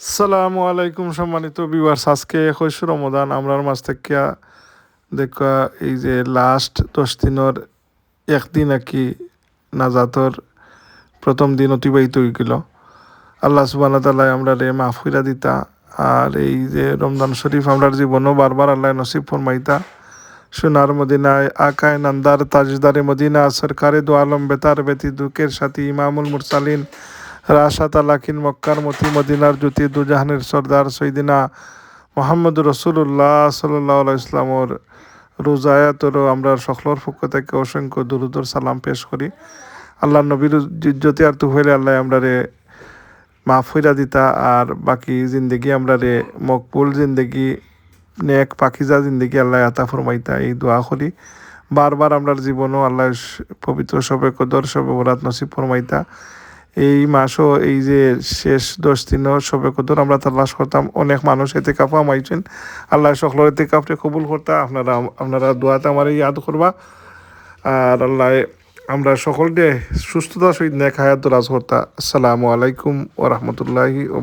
আসসালামু আলাইকুম সম্মানিত ভিউয়ার্স, আজকে 21 রমাদান আমরার মাঝ থেকে দেখা এই যে লাস্ট 10 দিনের একদিন আর কি নাজাতর প্রথম দিন অতিবাহিত হয়ে গেল। আল্লাহ সুবহানাহু ওয়া তাআলা আমরা রে মাফ কইরা দিতা। আর এই যে রমজান শরীফ আমরার জীবনও বারবার আল্লাহ নসিব ফরমাইতা। সোনার মদিনায় আকায় নান্দার তাজদারে মদিনা সরকারে দো আলম বেতার ব্যতি দুঃখের সাথী ইমামুল মুরসালিন রাশাত আলাকিন মক্কার মতি মদিনার জ্যোতি দুজাহানের সর্দার সৈদিনা মোহাম্মদ রসুল্লাহ সাল্লাহ ইসলামর রোজায়াতরও আমরা সকলের পক্ষ থেকে অসংখ্য দুরুদর সালাম পেশ করি। আল্লাহ নবীর জ্যোতি আর তু হইলে আল্লাহ আমরা রে মাফ হইরা দিতা। আর বাকি জিন্দগি আমরা রে মকবুল জিন্দগি নেক পাখিজা জিন্দগি আল্লাহ আতা ফরমাইতা এই দোয়া করি। বারবার আমরার জীবনও আল্লাহ পবিত্র সবে কদর সবে বরাত নসিব ফরমাইতা। এই মাসও এই যে শেষ 10 দিনও সবে কদর আমরা তালাশ করতাম। অনেক মানুষ এতে কাপা মাইছেন, আল্লাহ সকলের এতে কাপড়ে কবুল করতা। আপনারা দোয়াতে আমার ইয়াদ করবা। আর আল্লাহ আমরা সকলকে সুস্থতার সহিত নেক হায়াত দরাজ করতা। আসসালামু আলাইকুম ওয়া রাহমাতুল্লাহি ওয়া